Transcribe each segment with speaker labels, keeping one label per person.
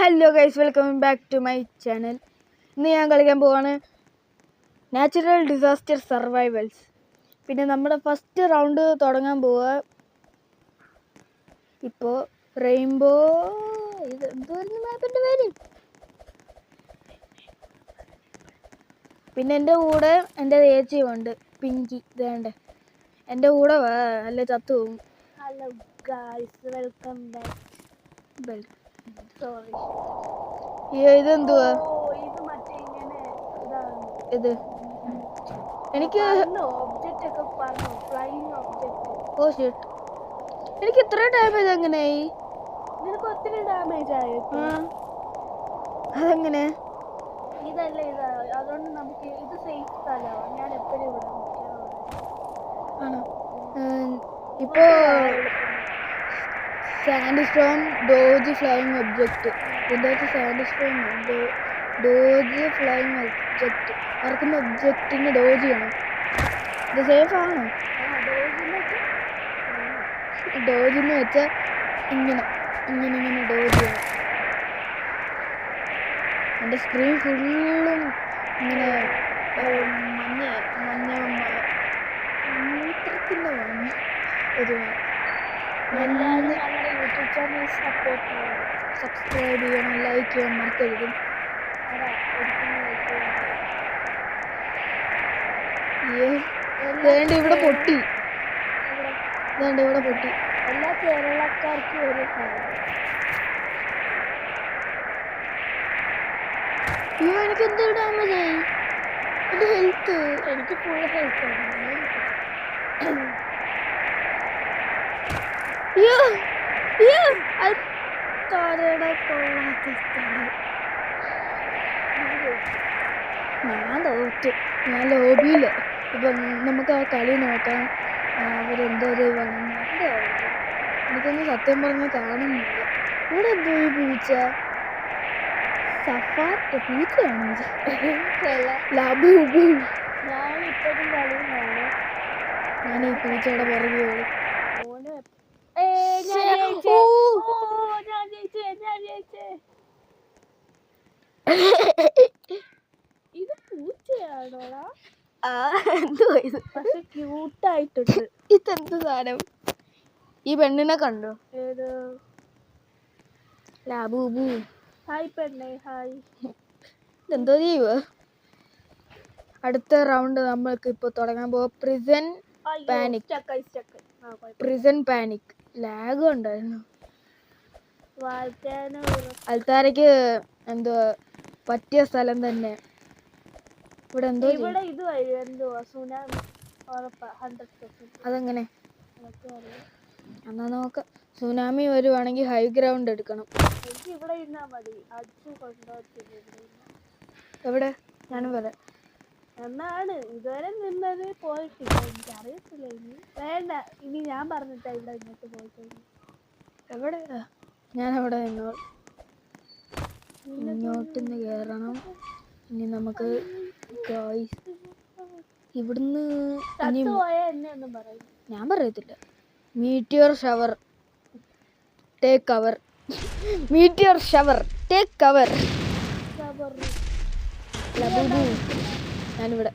Speaker 1: Hello guys, welcome back to my channel. ഇന്ന് ഞാൻ കളിക്കാൻ പോവാണ് നാച്ചുറൽ ഡിസാസ്റ്റർ സർവൈവൽസ്. പിന്നെ നമ്മുടെ ഫസ്റ്റ് റൗണ്ട് തുടങ്ങാൻ പോവുക. ഇപ്പോൾ റെയിൻബോ, ഇത് എന്തുവായിരുന്നു മാപ്പിൻ്റെ പേര്? പിന്നെ എൻ്റെ കൂടെ എൻ്റെ ചേച്ചിയുമുണ്ട്, പിങ്കി. ഇതേണ്ട എൻ്റെ കൂടെ വാ, അല്ല ചത്തു പോകും.
Speaker 2: Hello guys, welcome back. Sorry,
Speaker 1: ഇതെന്തുവാ?
Speaker 2: ഇത് മറ്റേ ഇങ്ങനെ ഇതാണ്.
Speaker 1: ഇത് എനിക്ക്
Speaker 2: ഒബ്ജക്റ്റ് ഒക്കെ പറഞ്ഞു, ഫ്ലൈയിങ് ഒബ്ജക്റ്റ്.
Speaker 1: ഓ ഷിറ്റ്, എനിക്ക് ഇത്ര ഡാമേജ് എങ്ങനെയായി?
Speaker 2: നിനക്ക് ഒത്തിരി ഡാമേജ് ആയിട്ട്.
Speaker 1: അതെങ്ങനെ?
Speaker 2: ഇതല്ല ഇത്, അതുകൊണ്ട് നമുക്ക് ഇത് സേഫ് സ്ഥലമാണ്. ഞാൻ എപ്പോഴും ഇവിടെ
Speaker 1: ആണോ? ഇപ്പോ sand stone Doge flying object. ഇതിൻ്റെ അകത്ത് sand stone Doge flying object. പറക്കുന്ന ഒബ്ജക്റ്റിന് ഡോജ് ചെയ്യണം. ഇത് സേഫ് ആണോ? ഡോജ് എന്ന് വെച്ചാൽ ഇങ്ങനെ ഇങ്ങനെ ഇങ്ങനെ ഡോജ് ചെയ്യണം. എൻ്റെ സ്ക്രീൻ ഫുള്ളും ഇങ്ങനെ മഞ്ഞ മൂത്രത്തിൻ്റെ മഞ്ഞ ഒരു
Speaker 2: എല്ലാവരും നമ്മുടെ യൂട്യൂബ് ചാനൽ സപ്പോർട്ട് ചെയ്യണം,
Speaker 1: സബ്സ്ക്രൈബ് ചെയ്യണം, ലൈക്ക് ചെയ്യാൻ മറക്കരുത്. വേണ്ട ഇവിടെ പൊട്ടി, വേണ്ട ഇവിടെ പൊട്ടി.
Speaker 2: എല്ലാ കേരളക്കാർക്കും ഒരു കാര്യം.
Speaker 1: അയ്യോ, എനിക്ക് എന്ത് ഡാമേജ് ആയി? എൻ്റെ ഹെൽത്ത്,
Speaker 2: എനിക്ക് ഫുൾ ഹെൽത്ത് ആണ്.
Speaker 1: അയ്യോ അയ്യോ, അൽത്താരയുടെ കൊള്ളാത്ത സ്ഥലം. ഞാൻ തോറ്റു, ഞാൻ ലോബിയിൽ. ഇപ്പം നമുക്ക് ആ കളി നോക്കാം, അവരെന്തോ ചെയ്യുവാണെന്ന്. എനിക്കൊന്നും സത്യം പറഞ്ഞാൽ കാണുന്നില്ല. ഇവിടെ എന്തോ ഈ പൂച്ച, സഫാറ്റ് പൂച്ചയാണോ? ലാബു.
Speaker 2: ഞാൻ ഇപ്പോഴും കളിയാണ്.
Speaker 1: ഞാൻ ഈ പൂച്ചയുടെ പുറകെ ഓടും.
Speaker 2: ഇത് പൂച്ചയാണോടാ?
Speaker 1: എന്തുവാ ഇത്?
Speaker 2: പക്ഷെ ക്യൂട്ടായിട്ടുണ്ട്.
Speaker 1: ഇതെന്ത് സാധനം? ഈ പെണ്ണിനെ കണ്ടോ?
Speaker 2: ഏത്?
Speaker 1: ലാബൂബു.
Speaker 2: ഹായ് പെണ്ണേ, ഹായ്.
Speaker 1: ഇതെന്തോ ചെയ്യുക? അടുത്ത റൗണ്ട് നമ്മൾക്ക് ഇപ്പോൾ തുടങ്ങാൻ പോവാ. Prison panic. ലാഗ് ഉണ്ടായിരുന്നു. അൽത്താരയ്ക്ക് എന്തോ പറ്റിയ സ്ഥലം തന്നെ. ഇവിടെ എന്തോ
Speaker 2: ഇത് എന്തുവാ സുനാമി?
Speaker 1: അതെങ്ങനെ? എന്നാ നോക്കാം. സുനാമി വരുവാണെങ്കിൽ ഹൈ ഗ്രൗണ്ട് എടുക്കണം.
Speaker 2: എനിക്ക് ഇവിടെ ഇരുന്നാ മതി.
Speaker 1: എവിടെ? ഞാനും വരാം.
Speaker 2: എന്നാണ് ഇതുവരെ നിന്നത്, പോയിട്ടില്ല. എനിക്കറിയത്തില്ല. ഇനി വേണ്ട, ഇനി ഞാൻ പറഞ്ഞിട്ടാ ഇവിടെ ഇങ്ങോട്ട് പോയിക്കഴിഞ്ഞു.
Speaker 1: എവിടെ? ഞാനവിടെ നിന്നോ. ഇങ്ങോട്ടൊന്ന് കയറണം. ഇനി നമുക്ക് ഇവിടുന്ന് ഞാൻ പറയത്തില്ല. Meteor shower take cover. ഞാനിവിടെ.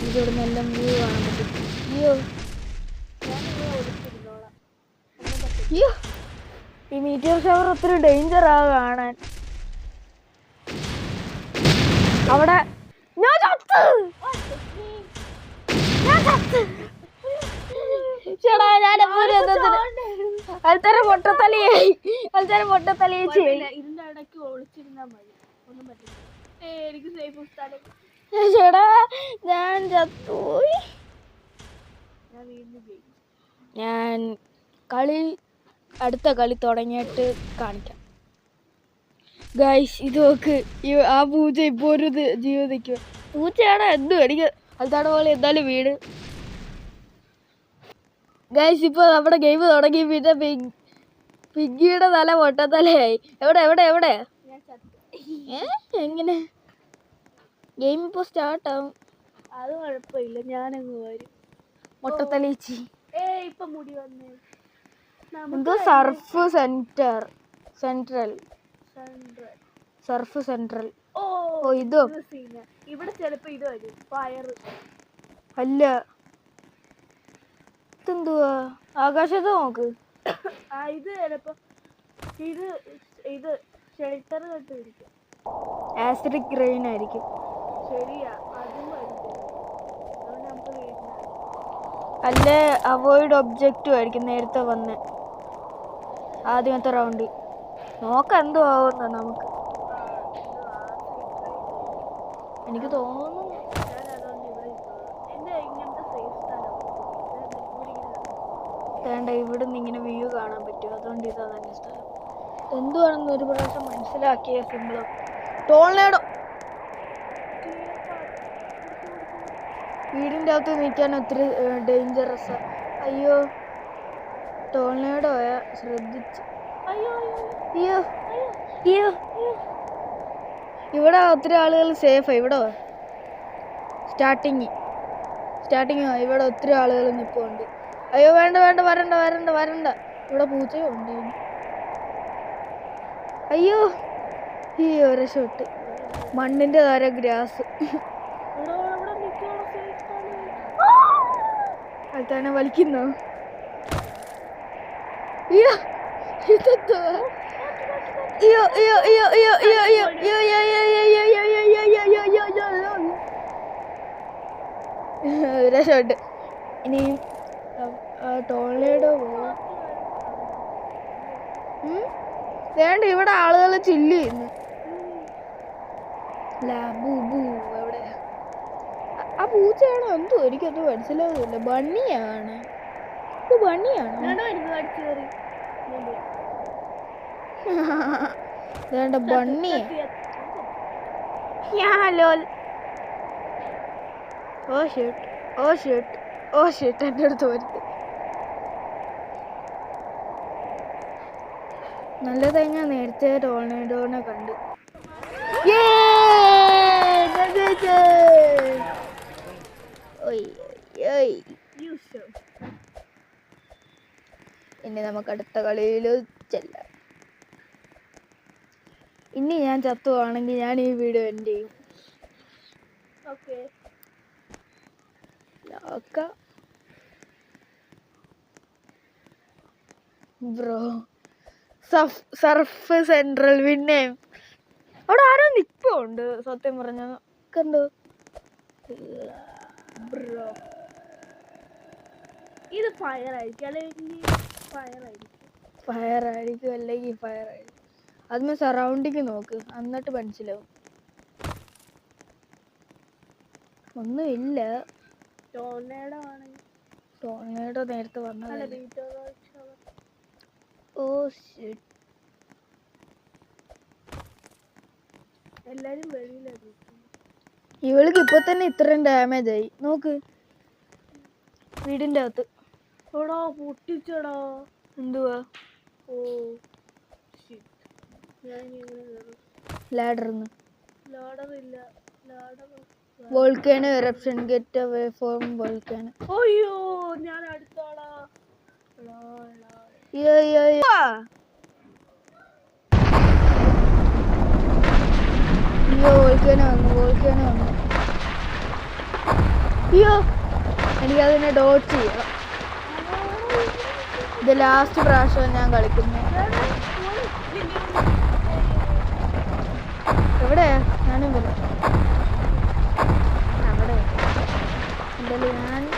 Speaker 1: ഇവിടെ എല്ലാം വ്യൂ കാണാൻ പറ്റും. അയ്യോ, ഈ മീറ്റിയർ ഷവർ ഒത്തിരി ഡേഞ്ചറാ കാണാൻ. അവിടെ പൊട്ടത്തലയായി.
Speaker 2: ഇതിന്റെ ഇടയ്ക്ക് ഒളിച്ചിരുന്നാ മതി, ഒന്നും പറ്റില്ല. എനിക്ക് സേഫ് സ്ഥലം.
Speaker 1: ചേടാ, ഞാൻ ചത്തുപോയി. ഞാൻ അടുത്ത കളി തുടങ്ങിയിട്ട് കാണിക്കാം. ഗൈസ്, ഇത് നോക്ക്. ആ പൂച്ച ഇപ്പോൾ ഒരു ജീവിതയ്ക്ക് പൂച്ചയാണ്. എന്തും എനിക്ക് അൽത്താടെ പോലെ എന്തായാലും വീട്. ഗൈസ്, ഇപ്പോൾ നമ്മുടെ ഗെയിം തുടങ്ങി. പിന്നെ പിഗ്ഗിയുടെ തല പൊട്ടത്തലയായി. എവിടെ? എങ്ങനെ? ഗെയിം ഇപ്പോൾ സ്റ്റാർട്ടാവും.
Speaker 2: അത് കുഴപ്പമില്ല, ഞാനങ്ങ് വരും.
Speaker 1: മുട്ടത്തലീച്ചി.
Speaker 2: ഇപ്പൊ മുടി വന്നേ.
Speaker 1: എന്തോ സർഫ് സെൻട്രൽ സർഫ് സെൻട്രൽ.
Speaker 2: ഓ
Speaker 1: ഇതോ?
Speaker 2: ഇവിടെ ചിലപ്പോ ഇത് വരും, ഫയർ.
Speaker 1: അല്ല, ഇതെന്തുവാ? ആകാശത്ത് നോക്ക്.
Speaker 2: ഇത് ചിലപ്പോ ഇത് ഷെൽട്ടർ കെട്ടിരിക്കും.
Speaker 1: ആസിഡിക് റെയിൻ ആയിരിക്കും.
Speaker 2: ശരിയാ, അതും ആയിരിക്കും. അതുകൊണ്ട് നമുക്ക്
Speaker 1: അല്ലേ അവോയ്ഡ് ഒബ്ജക്റ്റും ആയിരിക്കും നേരത്തെ വന്ന് ആദ്യമത്തെ റൗണ്ട്. നോക്കാം എന്തോ ആവുന്ന നമുക്ക്. എനിക്ക് തോന്നുന്നു വേണ്ട, ഇവിടുന്ന് ഇങ്ങനെ വ്യൂ കാണാൻ പറ്റും. അതുകൊണ്ട് ഇതാ തന്നെ സ്ഥലം. എന്തുവാണെന്ന് ഒരു പ്രാവശ്യം മനസ്സിലാക്കിയ സിമ്പിളും. ടോർണേഡോ. വീടിൻ്റെ അകത്ത് നിൽക്കാൻ ഒത്തിരി ഡേഞ്ചറസ്. അയ്യോ, ടോർണേഡോയാ, ശ്രദ്ധിച്ച്. അയ്യോ അയ്യോ അയ്യോ. ഇവിടെ ഒത്തിരി ആളുകൾ സേഫാണ്. ഇവിടെ സ്റ്റാർട്ടിങ് ഇവിടെ ഒത്തിരി ആളുകൾ നിൽപ്പുണ്ട്. അയ്യോ വേണ്ട വേണ്ട, വരണ്ട വരണ്ട വരണ്ട. ഇവിടെ പൂച്ചയുണ്ട്. അയ്യോ ഈ ഒരു ഷോട്ട് മണ്ണിന്റെ താര ഗ്രാസ്. അതാണ് വലിക്കുന്നോ? അയ്യോ ഇതെന്തോ? അയ്യോ അയ്യോ അയ്യോ അയ്യോ അയ്യോ അയ്യോ അയ്യോ ഒരു ഷോട്ട്. ഇനി ടോർണേഡോ വേണ്ട. ഇവിടെ ആളുകൾ ചില്ല് ചെയ്യുന്നു. എവിടെ? ആ പൂച്ചയാണോ എന്തോ? എനിക്കത് മനസ്സിലാവുന്നില്ല. ബണ്ണിയാണ്. ഇത് ബണ്ണിയാണോ? വേണ്ട, ബണ്ണി. ഓ ഷീട്ട് ഓ ഷീട്ട് ഓ ഷീട്ട്. എൻ്റെ അടുത്ത് വരുന്നത് നല്ലതായി. ഞാൻ നേരത്തെ ടോർണേഡോനെ കണ്ട്. ഇനി നമുക്ക് അടുത്ത കളിയിൽ ചെല്ലാം. ഇനി ഞാൻ ചത്തുവാണെങ്കിൽ ഞാൻ ഈ വീഡിയോ എൻഡ് ചെയ്യും. ബ്രോ, സർഫ് സെൻട്രൽ പിന്നെ അവിടെ ആരോ നിപ്പുണ്ട്. സത്യം പറഞ്ഞ കണ്ടോ?
Speaker 2: ബ്രോ, ഇത് ഫയർ ആയിരിക്കും അല്ലെങ്കിൽ
Speaker 1: ഫയർ ആയിരിക്കും. അതിന് സറൗണ്ടിങ് നോക്ക്, എന്നിട്ട് മനസ്സിലാവും. ഒന്നുമില്ല. ടോർണേഡോ നേരത്തെ വന്നത്. Oh shit.
Speaker 2: എല്ലാരും വെളിയിലാണ്.
Speaker 1: ഇവൾക്ക് ഇപ്പൊ തന്നെ ഇത്രയും ഡാമേജ് ആയി. നോക്ക്, വീടിന്റെ അകത്ത്.
Speaker 2: പൊട്ടിച്ചടാ.
Speaker 1: എന്തുവാ?
Speaker 2: ഓ
Speaker 1: ലാഡറിന്ന്.
Speaker 2: ലാഡറില്ല.
Speaker 1: Volcano eruption. Get away from volcano.
Speaker 2: അയ്യോ, ഞാൻ അടുത്താളാ.
Speaker 1: വോൾക്കാനോ വന്നു. അയ്യോ, എനിക്കതിനെ ഡോട്ട് ചെയ്യാം. ഇത് ലാസ്റ്റ് പ്രാവശ്യം ഞാൻ കളിക്കുന്നു. എവിടെയാ? ഞാനും വരാം. അവിടെ എന്തായാലും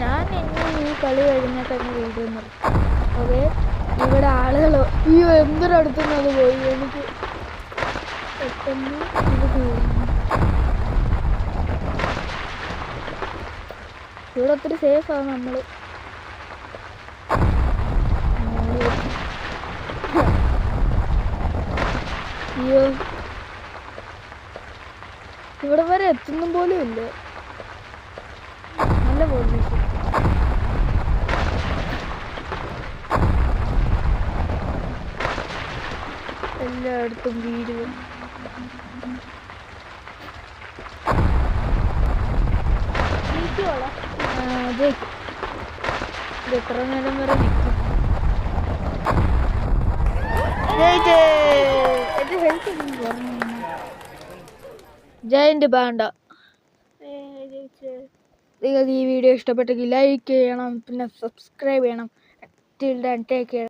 Speaker 1: ഞാൻ ഞാൻ ഇനി ഈ കളി കഴിഞ്ഞിട്ട് തന്നെ വീഡിയോ നിർത്തും. ഓക്കെ, ഇവിടെ ആളുകളോ അയ്യോ എന്തൊരടുത്തുനിന്ന് അത് പോയി. എനിക്ക് പെട്ടെന്ന് ഇത് തോന്നുന്നു. ഇവിടെ ഒത്തിരി സേഫാണ് നമ്മള്. അയ്യോ, ഇവിടെ വരെ എത്തുന്നും പോലും ഇല്ല. നല്ല പൊസിഷൻ. എല്ലായിടത്തും വീട്. ജയിക്കും. ഇത് എത്ര നേരം വരെ നിൽക്കും? എന്റെ ഹെൽത്ത് ജയന്റ് ബാണ്ട. നിങ്ങൾക്ക് ഈ വീഡിയോ ഇഷ്ടപ്പെട്ടെങ്കിൽ ലൈക്ക് ചെയ്യണം, പിന്നെ സബ്സ്ക്രൈബ് ചെയ്യണം. Till then take care.